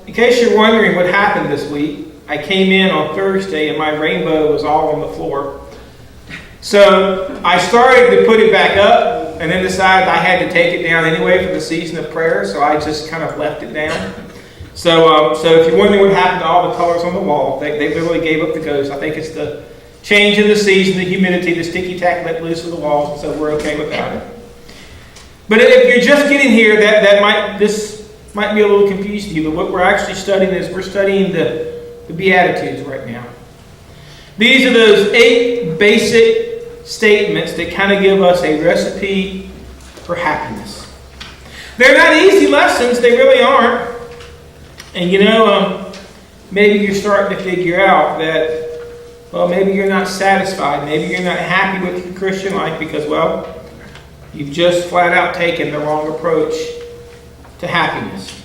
In case you're wondering what happened this week, I came in on Thursday and my rainbow was all on the floor. So I started to put it back up and then decided I had to take it down anyway for the season of prayer, so I just kind of left it down. So if you're wondering what happened to all the colors on the wall, they literally gave up the ghost. I think it's the change in the season, the humidity, the sticky tack let loose of the walls, so we're okay without it. But if you're just getting here, this might be a little confusing to you, but what we're actually studying is we're studying the Beatitudes right now. These are those 8 basic statements that kind of give us a recipe for happiness. They're not easy lessons, they really aren't. And maybe you're starting to figure out that, well, maybe you're not satisfied, maybe you're not happy with your Christian life because, well, you've just flat out taken the wrong approach to happiness.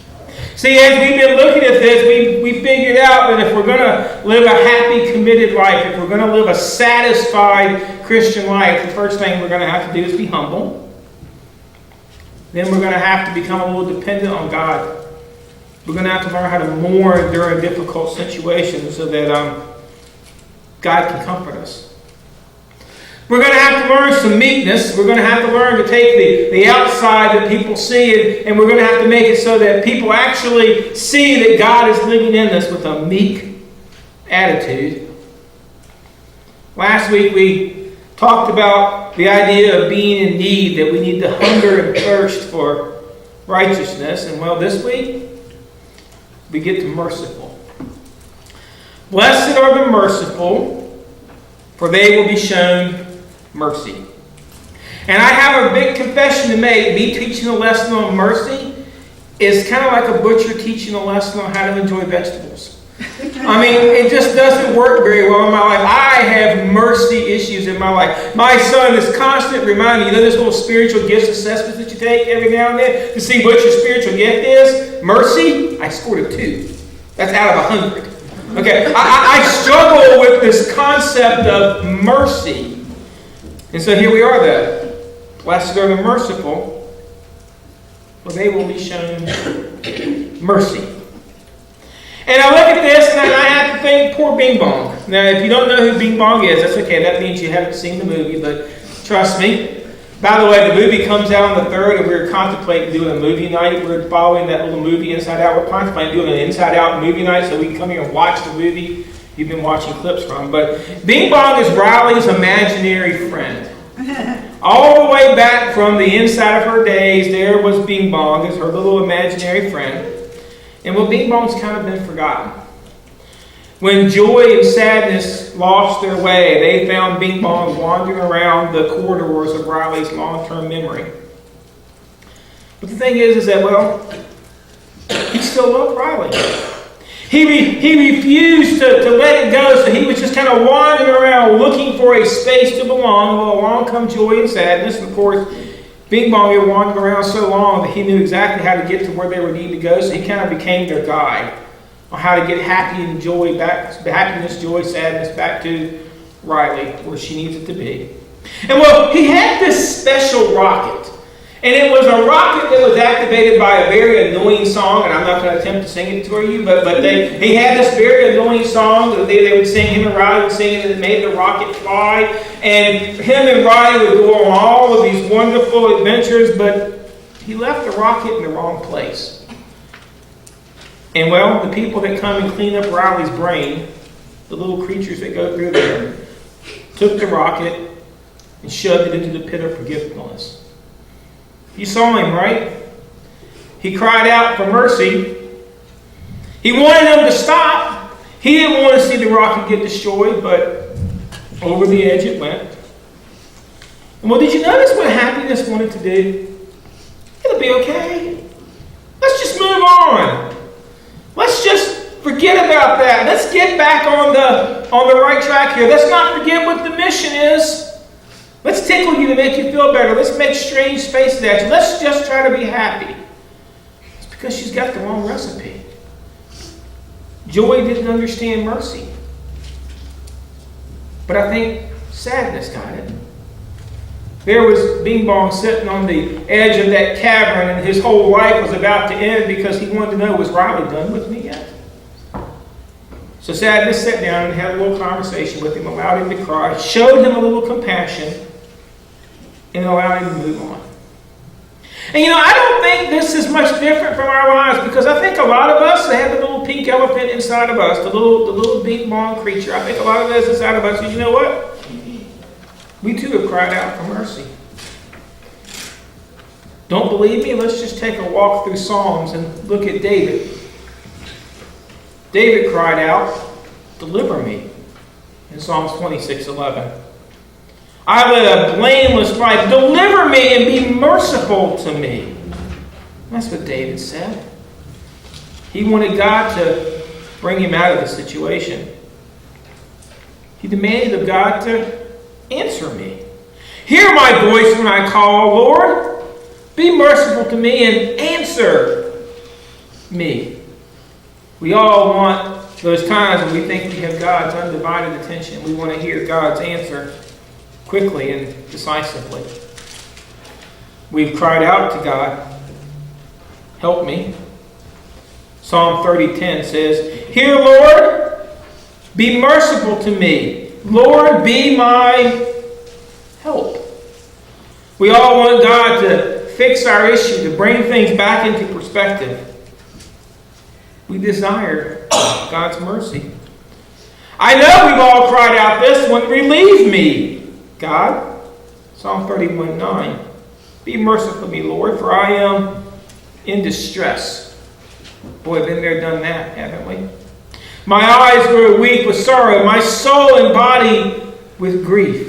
See, as we've been looking at this, we figured out that if we're going to live a happy, committed life, if we're going to live a satisfied Christian life, the first thing we're going to have to do is be humble. Then we're going to have to become a little dependent on God. We're going to have to learn how to mourn during difficult situations so that God can comfort us. We're going to have to learn some meekness. We're going to have to learn to take the outside that people see, and we're going to have to make it so that people actually see that God is living in us with a meek attitude. Last week we talked about the idea of being in need, that we need to hunger and thirst for righteousness. And well, this week we get to merciful. Blessed are the merciful, for they will be shown mercy. And I have a big confession to make. Me teaching a lesson on mercy is kind of like a butcher teaching a lesson on how to enjoy vegetables. I mean, it just doesn't work very well in my life. I have mercy issues in my life. My son is constantly reminding me, this little spiritual gifts assessment that you take every now and then to see what your spiritual gift is. Mercy, I scored a 2. That's out of 100. Okay, I struggle with this concept of mercy. And so here we are then. Blessed are the merciful, for they will be shown mercy. And I look at this and I have to think, poor Bing Bong. Now, if you don't know who Bing Bong is, that's okay. That means you haven't seen the movie, but trust me. By the way, the movie comes out on the 3rd, and we're contemplating doing a movie night. We're following that little movie Inside Out. We're contemplating doing an Inside Out movie night so we can come here and watch the movie you've been watching clips from. But Bing Bong is Riley's imaginary friend. All the way back from the inside of her days, there was Bing Bong as her little imaginary friend. And well, Bing Bong's kind of been forgotten. When joy and sadness lost their way, they found Bing Bong wandering around the corridors of Riley's long-term memory. But the thing is that, well, he still loved Riley. He refused to let it go, so he was just kind of wandering around looking for a space to belong. Well, along come joy and sadness. And of course, Bing Bong had wandered around so long that he knew exactly how to get to where they would need to go, so he kind of became their guide on how to get happy and joy back, happiness, joy, sadness back to Riley, where she needs it to be. And well, he had this special rocket. And it was a rocket that was activated by a very annoying song, and I'm not going to attempt to sing it to you, but he had this very annoying song that they would sing, him and Riley would sing it, and it made the rocket fly. And him and Riley would go on all of these wonderful adventures, but he left the rocket in the wrong place. And well, the people that come and clean up Riley's brain, the little creatures that go through there, took the rocket and shoved it into the pit of forgetfulness. You saw him, right? He cried out for mercy. He wanted them to stop. He didn't want to see the rocket get destroyed, but over the edge it went. And well, did you notice what happiness wanted to do? It'll be okay. Let's just move on. Let's just forget about that. Let's get back on the right track here. Let's not forget what the mission is. Let's tickle you to make you feel better. Let's make strange faces at you. Let's just try to be happy. It's because she's got the wrong recipe. Joy didn't understand mercy. But I think sadness got it. There was Bing Bong sitting on the edge of that cavern, and his whole life was about to end because he wanted to know, was Riley done with me yet? So Sadness sat down and had a little conversation with him, allowed him to cry, showed him a little compassion, and allowed him to move on. And I don't think this is much different from our lives, because I think a lot of us have the little pink elephant inside of us, the little Bing Bong creature. I think a lot of that is inside of us. And you know what? We too have cried out for mercy. Don't believe me? Let's just take a walk through Psalms and look at David. David cried out, "Deliver me," in Psalms 26:11. "I led a blameless life. Deliver me and be merciful to me." That's what David said. He wanted God to bring him out of the situation. He demanded of God to answer me. "Hear my voice when I call, Lord. Be merciful to me and answer me." We all want those times when we think we have God's undivided attention. We want to hear God's answer quickly and decisively. We've cried out to God, "Help me." Psalm 30:10 says, "Hear, Lord, be merciful to me. Lord, be my help." We all want God to fix our issue, to bring things back into perspective. We desire God's mercy. I know we've all cried out this one, "Relieve me, God." Psalm 31:9. "Be merciful to me, Lord, for I am in distress." Boy, been there, done that, haven't we? "My eyes grow weak with sorrow, my soul and body with grief."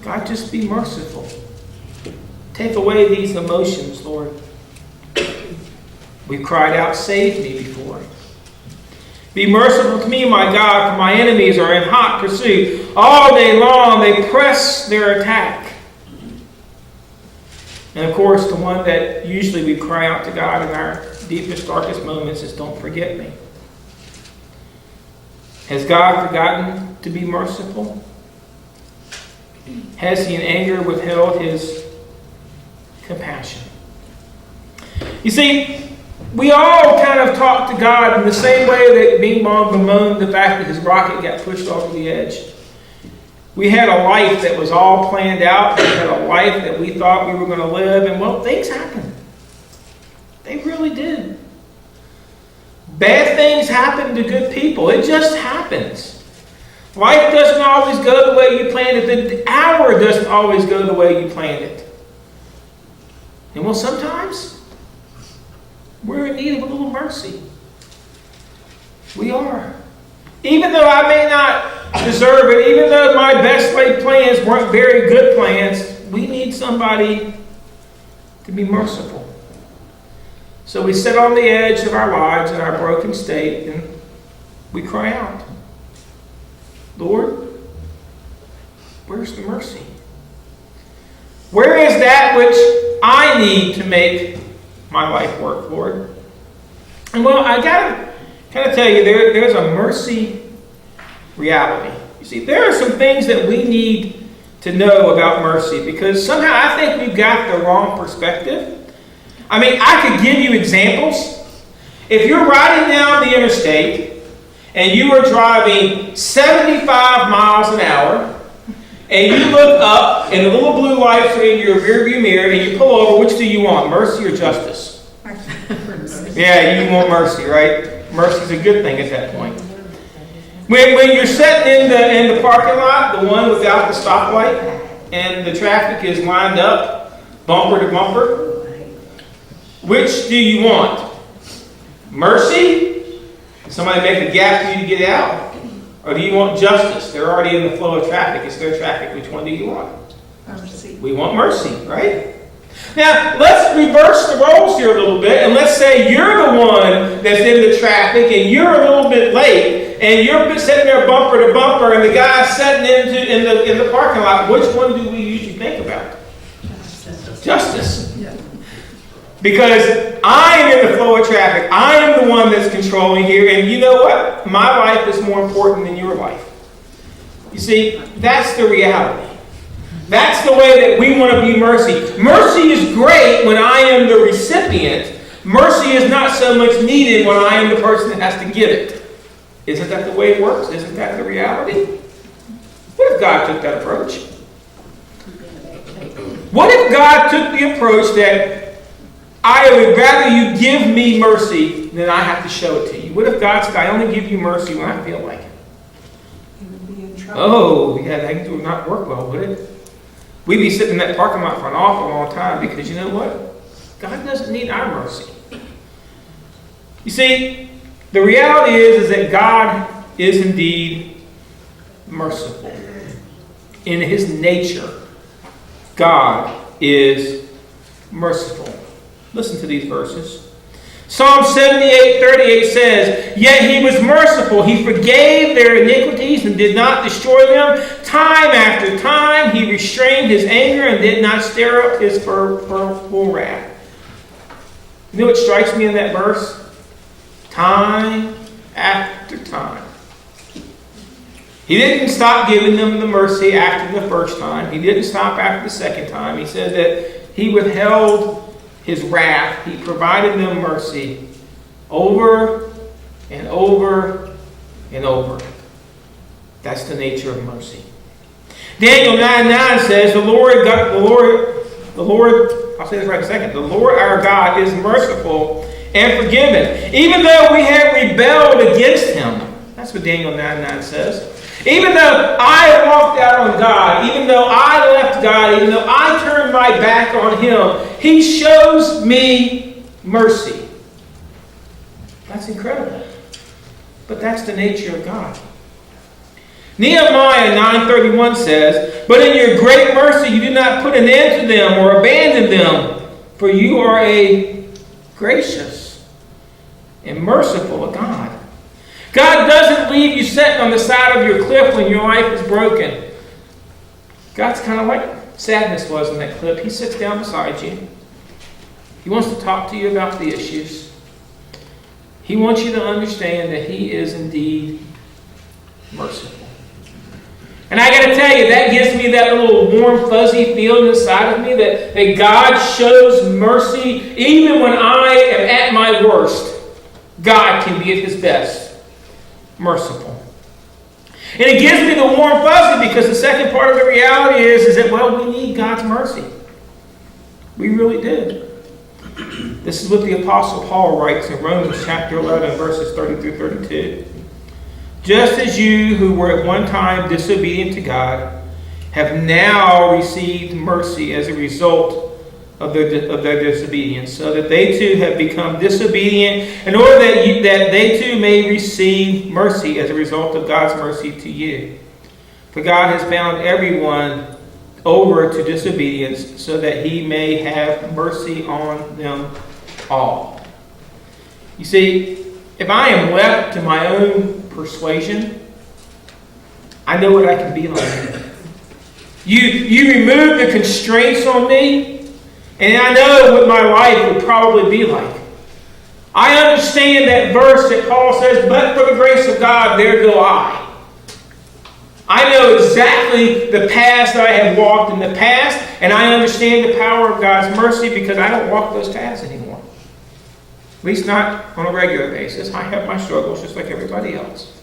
God, just be merciful. Take away these emotions, Lord. We've cried out, "Save me," before. "Be merciful to me, my God, for my enemies are in hot pursuit. All day long they press their attack." And of course, the one that usually we cry out to God in our deepest, darkest moments is, "Don't forget me." Has God forgotten to be merciful? Has he in anger withheld his compassion? You see, we all kind of talk to God in the same way that Bing Bong bemoaned the fact that his rocket got pushed off the edge. We had a life that was all planned out. We had a life that we thought we were going to live. And, well, things happen. They really did. Bad things happen to good people. It just happens. Life doesn't always go the way you planned it. The hour doesn't always go the way you planned it. And, well, sometimes we're in need of a little mercy. We are. Even though I may not deserve it, even though my best laid plans weren't very good plans, we need somebody to be merciful. So we sit on the edge of our lives in our broken state and we cry out, "Lord, where's the mercy? Where is that which I need to make my life work, Lord?" And well, I gotta kind of tell you, there's a mercy reality. You see, there are some things that we need to know about mercy, because somehow I think we've got the wrong perspective. I mean, I could give you examples. If you're riding down the interstate and you are driving 75 miles an hour and you look up and the little blue lights are in your rearview mirror and you pull over, which do you want, mercy or justice? Yeah, you want mercy, right? Mercy's a good thing at that point. When you're sitting in the parking lot, the one without the stoplight, and the traffic is lined up, bumper to bumper, which do you want? Mercy? Somebody make a gap for you to get out? Or do you want justice? They're already in the flow of traffic. It's their traffic. Which one do you want? Mercy. We want mercy, right? Now, let's reverse the roles here a little bit, and let's say you're the one that's in the traffic and you're a little bit late, and you're sitting there bumper to bumper, and the guy's sitting in the parking lot. Which one do we usually think about? Justice. Yeah. Because I am in the flow of traffic. I am the one that's controlling here, and you know what? My life is more important than your life. You see, that's the reality. That's the way that we want to view mercy. Mercy is great when I am the recipient. Mercy is not so much needed when I am the person that has to give it. Isn't that the way it works? Isn't that the reality? What if God took that approach? What if God took the approach that I would rather you give me mercy than I have to show it to you? What if God said, I only give you mercy when I feel like it? You would be in trouble. Oh, yeah, that would not work well, would it? We'd be sitting in that parking lot for an awful long time because you know what? God doesn't need our mercy. You see, the reality is that God is indeed merciful. In his nature, God is merciful. Listen to these verses. Psalm 78:38 says, Yet he was merciful. He forgave their iniquities and did not destroy them. Time after time he restrained his anger and did not stir up his full wrath. You know what strikes me in that verse? Time after time. He didn't stop giving them the mercy after the first time. He didn't stop after the second time. He said that he withheld his wrath. He provided them mercy over and over and over. That's the nature of mercy. Daniel 9:9 says, the Lord, I'll say this right in a second. The Lord our God is merciful and forgiving, even though we have rebelled against him. That's what Daniel 9:9 says. Even though I walked out on God, even though I left God, even though I turned my back on him, he shows me mercy. That's incredible. But that's the nature of God. Nehemiah 9:31 says, But in your great mercy you do not put an end to them or abandon them, for you are a gracious and merciful God. God doesn't leave you sitting on the side of your cliff when your life is broken. God's kind of like sadness was in that clip. He sits down beside you. He wants to talk to you about the issues. He wants you to understand that he is indeed merciful. And I got to tell you, that gives me that little warm, fuzzy feeling inside of me that God shows mercy even when I am at my worst. God can be at his best. Merciful. And it gives me the warm fuzzy because the second part of the reality is that, well, we need God's mercy. We really do. This is what the Apostle Paul writes in Romans chapter 11, verses 30 through 32. Just as you who were at one time disobedient to God have now received mercy as a result of their disobedience, so that they too have become disobedient, in order that they too may receive mercy as a result of God's mercy to you. For God has bound everyone over to disobedience, so that he may have mercy on them all. You see, if I am left to my own persuasion, I know what I can be like. You remove the constraints on me, and I know what my life would probably be like. I understand that verse that Paul says, but for the grace of God, there go I. I know exactly the paths that I have walked in the past, and I understand the power of God's mercy because I don't walk those paths anymore. At least not on a regular basis. I have my struggles just like everybody else.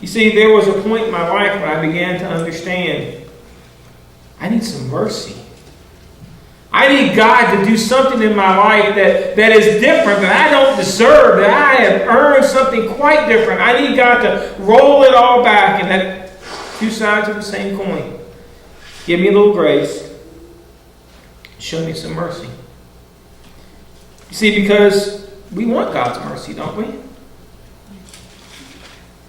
You see, there was a point in my life when I began to understand I need some mercy. I need God to do something in my life that is different, that I don't deserve, that I have earned something quite different. I need God to roll it all back, and that two sides of the same coin. Give me a little grace. Show me some mercy. You see, because we want God's mercy, don't we?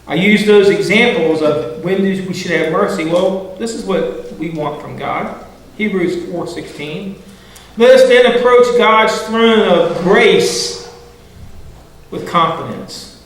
I use those examples of when we should have mercy. Well, this is what we want from God. Hebrews 4:16. Let us then approach God's throne of grace with confidence,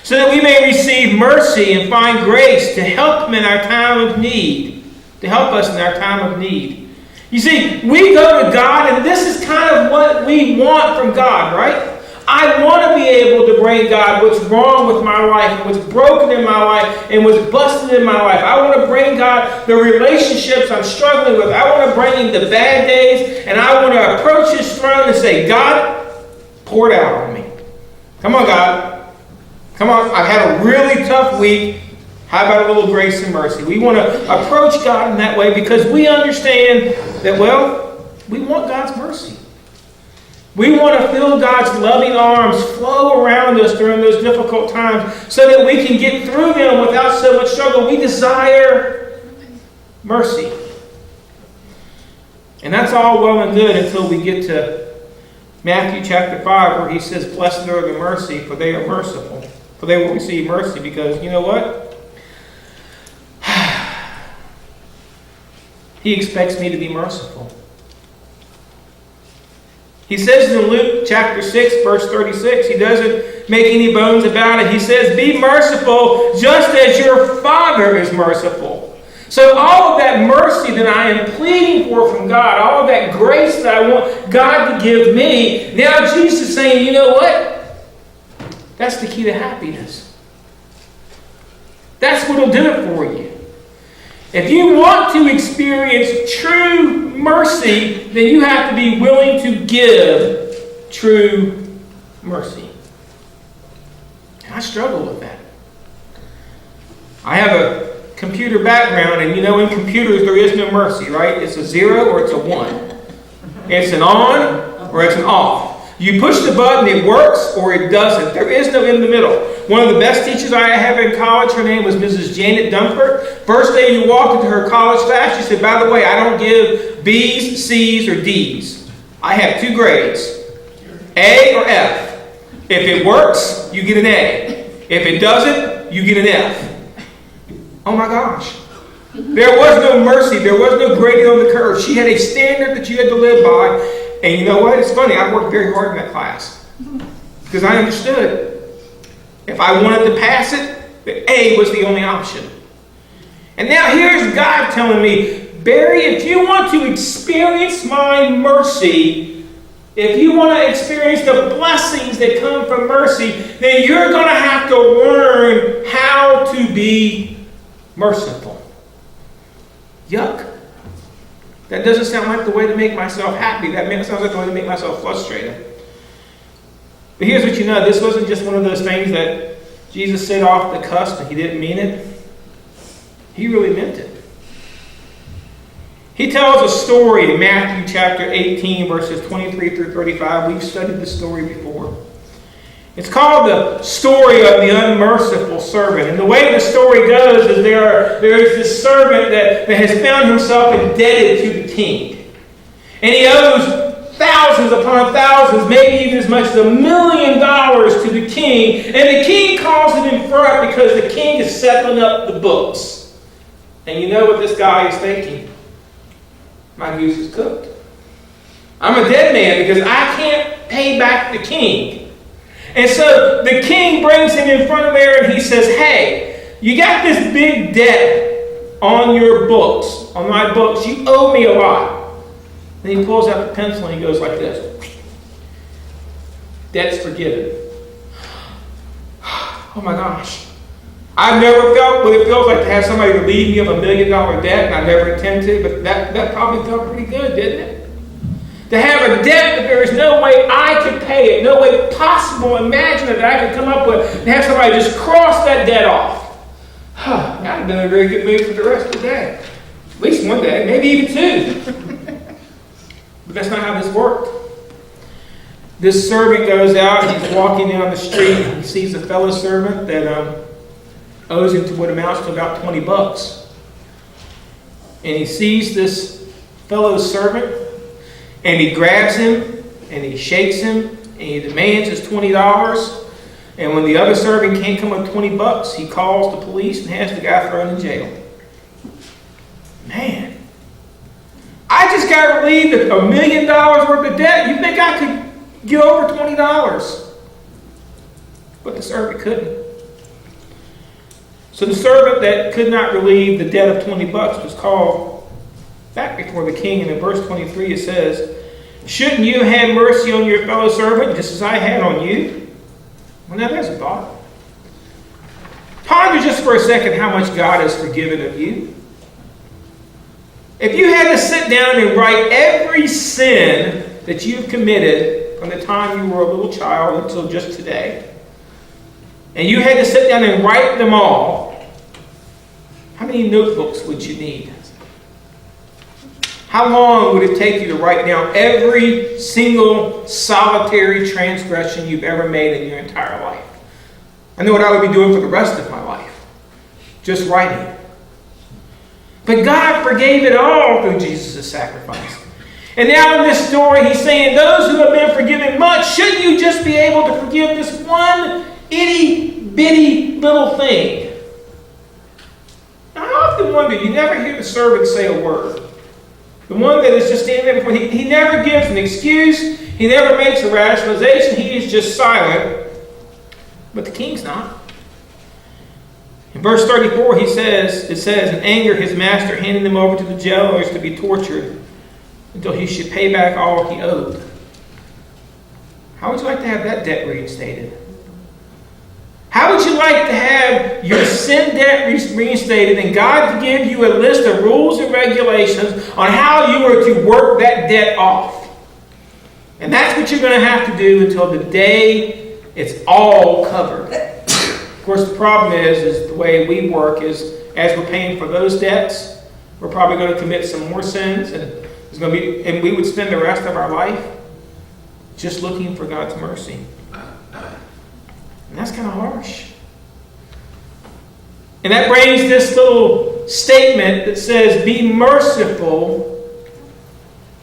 so that we may receive mercy and find grace to help in our time of need, to help us in our time of need. You see, we go to God, and this is kind of what we want from God, right? I want to be able to bring, God, what's wrong with my life, what's broken in my life, and what's busted in my life. I want to bring, God, the relationships I'm struggling with. I want to bring Him the bad days, and I want to approach His throne and say, God, pour it out on me. Come on, God. Come on. I've had a really tough week. How about a little grace and mercy? We want to approach God in that way because we understand that, well, we want God's mercy. We want to feel God's loving arms flow around us during those difficult times so that we can get through them without so much struggle. We desire mercy. And that's all well and good until we get to Matthew chapter 5 where He says, blessed are the mercy, for they are merciful. For they will receive mercy because, you know what? He expects me to be merciful. He says in Luke chapter 6, verse 36, He doesn't make any bones about it. He says, be merciful just as your Father is merciful. So all of that mercy that I am pleading for from God, all of that grace that I want God to give me, now Jesus is saying, you know what? That's the key to happiness. That's what will do it for you. If you want to experience true mercy, then you have to be willing to give true mercy. And I struggle with that. I have a computer background, and you know in computers there is no mercy, right? It's a 0 or it's a 1. It's an on or it's an off. You push the button, it works or it doesn't. There is no in the middle. One of the best teachers I have in college, her name was Mrs. Janet Dunford. First day you walked into her college class, she said, by the way, I don't give B's, C's, or D's. I have 2 grades, A or F. If it works, you get an A. If it doesn't, you get an F. Oh my gosh. There was no mercy. There was no grading on the curve. She had a standard that you had to live by. And you know what? It's funny. I worked very hard in that class. Because I understood. If I wanted to pass it, the A was the only option. And now here's God telling me, Barry, if you want to experience my mercy, if you want to experience the blessings that come from mercy, then you're going to have to learn how to be merciful. Yuck. That doesn't sound like the way to make myself happy. That sounds like the way to make myself frustrated. But here's what you know. This wasn't just one of those things that Jesus said off the cusp and He didn't mean it. He really meant it. He tells a story in Matthew chapter 18, verses 23 through 35. We've studied this story before. It's called the story of the unmerciful servant. And the way the story goes is there is this servant that has found himself indebted to the king. And he owes thousands upon thousands, maybe even as much as $1 million to the king. And the king calls him in front because the king is settling up the books. And you know what this guy is thinking? My goose is cooked. I'm a dead man because I can't pay back the king. And so the king brings him in front of there and he says, hey, you got this big debt on your books, on my books. You owe me a lot. Then he pulls out the pencil and he goes like this. Debt's forgiven. Oh my gosh. I've never felt what it feels like to have somebody relieve me of $1 million debt, and I never intend to, but that probably felt pretty good, didn't it? To have a debt that there is no way I could pay it, no way possible, imagine that I could come up with, and have somebody just cross that debt off. I've been in a very good mood for the rest of the day. At least one day, maybe even 2. But that's not how this worked. This servant goes out, and he's walking down the street, and he sees a fellow servant that owes him to what amounts to about $20. And he sees this fellow servant, and he grabs him, and he shakes him, and he demands his $20. And when the other servant can't come up with $20, he calls the police and has the guy thrown in jail. Man, I just got relieved of $1 million worth of debt. You think I could get over $20? But the servant couldn't. So the servant that could not relieve the debt of $20 was called back before the king. And in verse 23 it says, shouldn't you have mercy on your fellow servant just as I had on you? Well, now there's a thought. Ponder just for a second how much God has forgiven of you. If you had to sit down and write every sin that you've committed from the time you were a little child until just today, and you had to sit down and write them all, how many notebooks would you need? How long would it take you to write down every single solitary transgression you've ever made in your entire life? I know what I would be doing for the rest of my life. Just writing. But God forgave it all through Jesus' sacrifice. And now in this story, he's saying, those who have been forgiven much, shouldn't you just be able to forgive this one itty-bitty little thing? Now, I often wonder, you never hear the servant say a word. The one that is just standing there before, he never gives an excuse. He never makes a rationalization. He is just silent. But the king's not. In verse 34, it says, in anger, his master handed him over to the jailers to be tortured until he should pay back all he owed. How would you like to have that debt reinstated? How would you like to have your sin debt reinstated and God to give you a list of rules and regulations on how you are to work that debt off? And that's what you're going to have to do until the day it's all covered. Of course, the problem is the way we work is as we're paying for those debts, we're probably going to commit some more sins, and we would spend the rest of our life just looking for God's mercy. And that's kind of harsh. And that brings this little statement that says, be merciful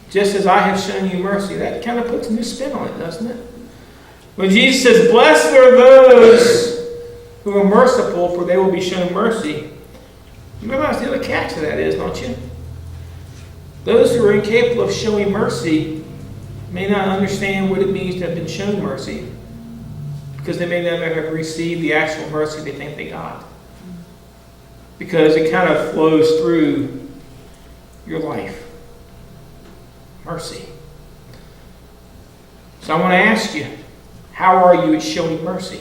just as I have shown you mercy. That kind of puts a new spin on it, doesn't it? When Jesus says, blessed are those who are merciful, for they will be shown mercy. You realize the other catch to that is, don't you? Those who are incapable of showing mercy may not understand what it means to have been shown mercy, because they may never have received the actual mercy they think they got. Because it kind of flows through your life. Mercy. So I want to ask you, how are you at showing mercy?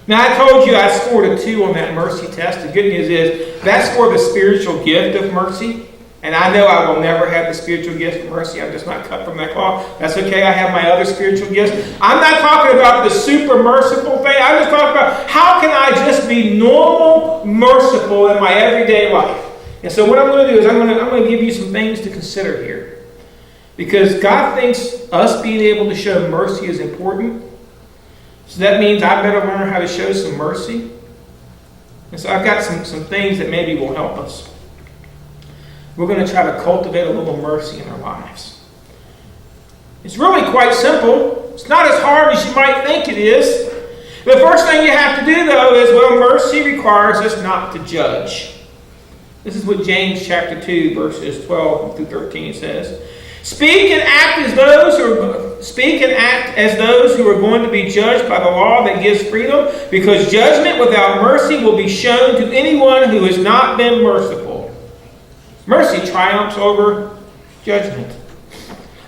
Now, I told you I scored a 2 on that mercy test. The good news is that's for the spiritual gift of mercy. And I know I will never have the spiritual gift of mercy. I'm just not cut from that cloth. That's okay. I have my other spiritual gifts. I'm not talking about the super merciful thing. I'm just talking about how can I just be normal merciful in my everyday life. And so what I'm going to do is I'm going to give you some things to consider here. Because God thinks us being able to show mercy is important. So that means I better learn how to show some mercy. And so I've got some things that maybe will help us. We're going to try to cultivate a little mercy in our lives. It's really quite simple. It's not as hard as you might think it is. The first thing you have to do, though, is, mercy requires us not to judge. This is what James chapter 2, verses 12 through 13 says. Speak and act as those who are going to be judged by the law that gives freedom, because judgment without mercy will be shown to anyone who has not been merciful. Mercy triumphs over judgment.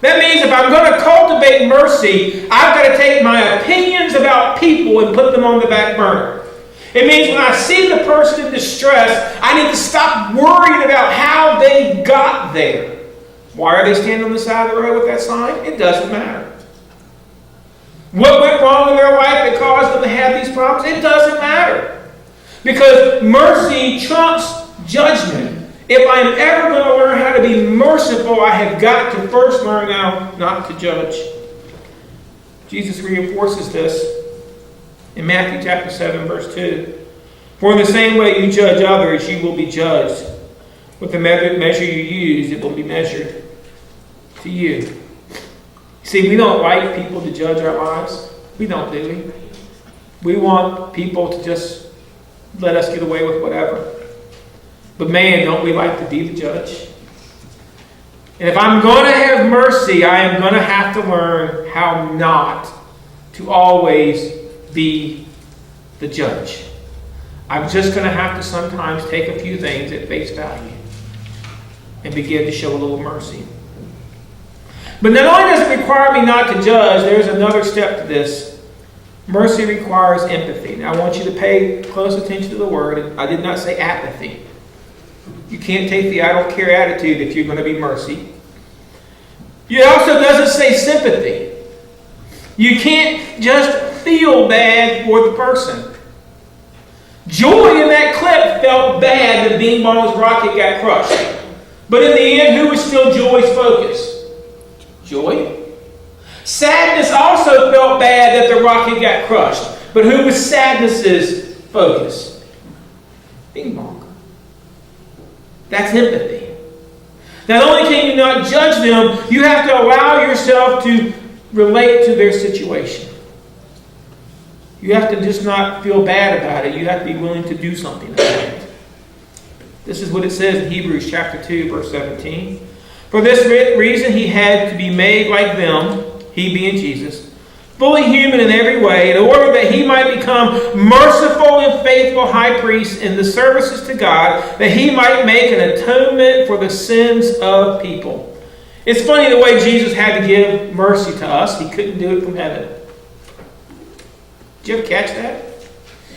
That means if I'm going to cultivate mercy, I've got to take my opinions about people and put them on the back burner. It means when I see the person in distress, I need to stop worrying about how they got there. Why are they standing on the side of the road with that sign? It doesn't matter. What went wrong in their life that caused them to have these problems? It doesn't matter. Because mercy trumps judgment. If I am ever going to learn how to be merciful, I have got to first learn how not to judge. Jesus reinforces this in Matthew chapter 7, verse 2. For in the same way you judge others, you will be judged. With the measure you use, it will be measured to you. See, we don't like people to judge our lives. We don't, do we? We want people to just let us get away with whatever. But man, don't we like to be the judge? And if I'm going to have mercy, I am going to have to learn how not to always be the judge. I'm just going to have to sometimes take a few things at face value and begin to show a little mercy. But not only does it require me not to judge, there's another step to this. Mercy requires empathy. Now, I want you to pay close attention to the word. I did not say apathy. You can't take the I don't care attitude if you're going to be mercy. It also doesn't say sympathy. You can't just feel bad for the person. Joy in that clip felt bad that Bing Bong's rocket got crushed. But in the end, who was still Joy's focus? Joy. Sadness also felt bad that the rocket got crushed. But who was sadness's focus? Bing Bong. That's empathy. Not only can you not judge them, you have to allow yourself to relate to their situation. You have to just not feel bad about it. You have to be willing to do something about it. This is what it says in Hebrews chapter 2, verse 17. For this reason he had to be made like them, he being Jesus, fully human in every way, in order that he might become merciful and faithful high priest in the services to God, that he might make an atonement for the sins of people. It's funny the way Jesus had to give mercy to us. He couldn't do it from heaven. Did you ever catch that?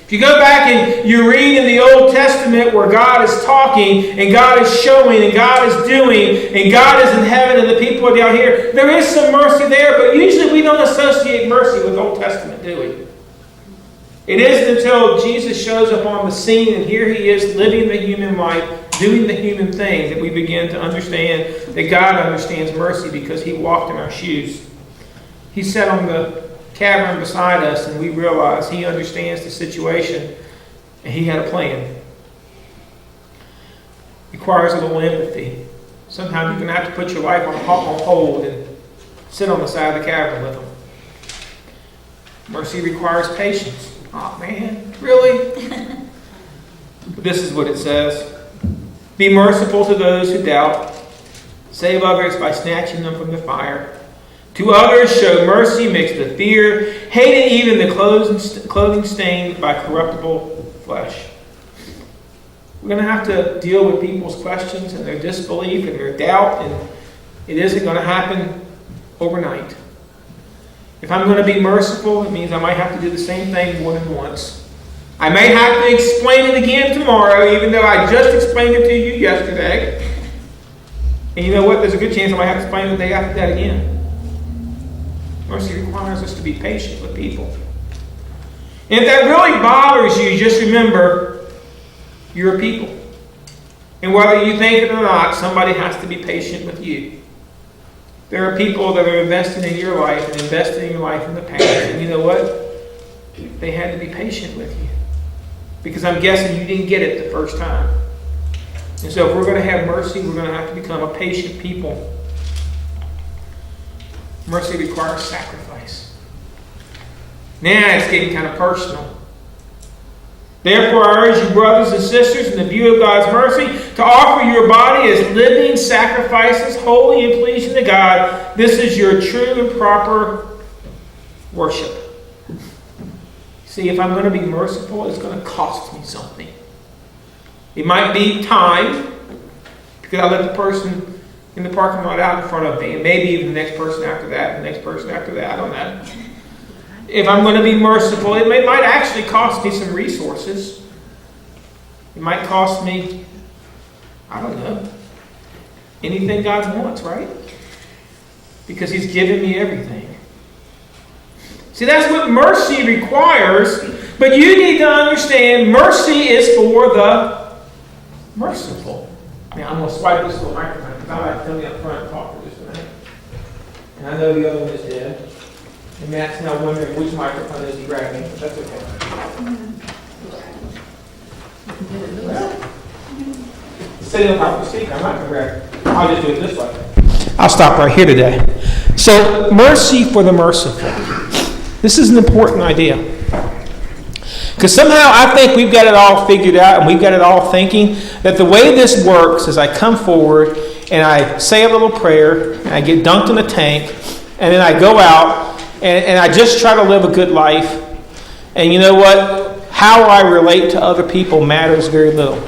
If you go back and you read in the Old Testament where God is talking and God is showing and God is doing and God is in heaven and the people are down here, there is some mercy there, but usually we don't associate mercy with Old Testament, do we? It isn't until Jesus shows up on the scene and here he is living the human life, doing the human thing, that we begin to understand that God understands mercy because he walked in our shoes. He sat on the cavern beside us and we realize he understands the situation and he had a plan. It requires a little empathy. Sometimes you're going to have to put your life on hold and sit on the side of the cavern with them. Mercy requires patience. Oh man, really? This is what it says. Be merciful to those who doubt. Save others by snatching them from the fire. To others show mercy mixed with fear, hating even the clothing stained by corruptible flesh. We're going to have to deal with people's questions and their disbelief and their doubt, and it isn't going to happen overnight. If I'm going to be merciful, it means I might have to do the same thing more than once. I may have to explain it again tomorrow, even though I just explained it to you yesterday. And you know what? There's a good chance I might have to explain it the day after that again. Mercy requires us to be patient with people. And if that really bothers you, just remember, you're a people. And whether you think it or not, somebody has to be patient with you. There are people that are investing in your life and investing in your life in the past. And you know what? They had to be patient with you. Because I'm guessing you didn't get it the first time. And so if we're going to have mercy, we're going to have to become a patient people. Mercy requires sacrifice. Now it's getting kind of personal. Therefore, I urge you, brothers and sisters, in the view of God's mercy, to offer your body as living sacrifices, holy and pleasing to God. This is your true and proper worship. See, if I'm going to be merciful, it's going to cost me something. It might be time, because I let the person in the parking lot out in front of me, and maybe even the next person after that, and the next person after that, I don't know. If I'm going to be merciful, it might actually cost me some resources. It might cost me, I don't know, anything God wants, right? Because he's given me everything. See, that's what mercy requires, but you need to understand mercy is for the merciful. Now, I'm going to swipe this little microphone because I like to come up front and talk for just a minute. And I know the other one is dead. And Matt's now wondering which microphone is he grabbing, but that's okay. Well, sitting on top of the speaker, I'm not going to grab it. I'll just do it this way. I'll stop right here today. So, mercy for the merciful. This is an important idea. Because somehow I think we've got it all figured out and we've got it all thinking that the way this works is I come forward and I say a little prayer and I get dunked in a tank and then I go out and I just try to live a good life. And you know what? How I relate to other people matters very little.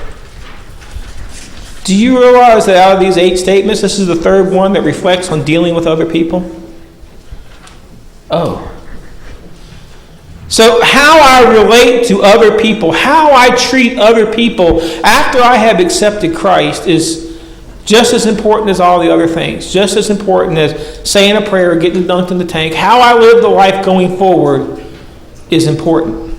Do you realize that out of these 8 statements, this is the third one that reflects on dealing with other people? Oh. So So how I relate to other people, how I treat other people after I have accepted Christ is just as important as all the other things. Just as important as saying a prayer, getting dunked in the tank. How I live the life going forward is important.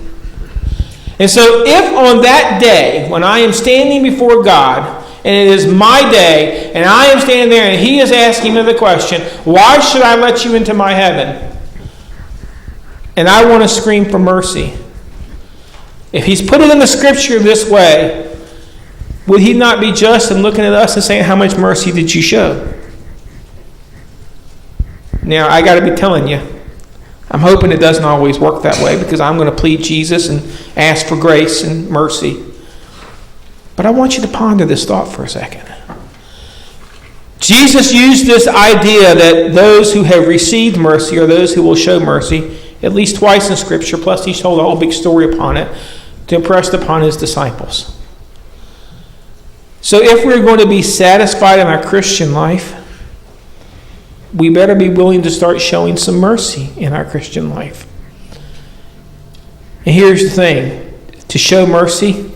And so if on that day, when I am standing before God, and it is my day, and I am standing there, and He is asking me the question, why should I let you into my heaven? And I want to scream for mercy. If He's put it in the Scripture this way, would He not be just in looking at us and saying, how much mercy did you show? Now, I got to be telling you, I'm hoping it doesn't always work that way, because I'm going to plead Jesus and ask for grace and mercy. But I want you to ponder this thought for a second. Jesus used this idea that those who have received mercy are those who will show mercy at least twice in Scripture, plus He told a whole big story upon it to impress upon His disciples. So if we're going to be satisfied in our Christian life, we better be willing to start showing some mercy in our Christian life. And here's the thing. To show mercy,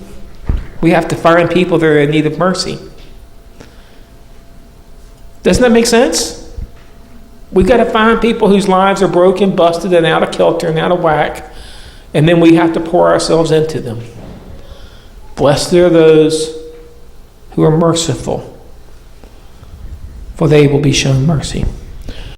we have to find people that are in need of mercy. Doesn't that make sense? We've got to find people whose lives are broken, busted, and out of kilter and out of whack, and then we have to pour ourselves into them. Blessed are those who are merciful, for they will be shown mercy.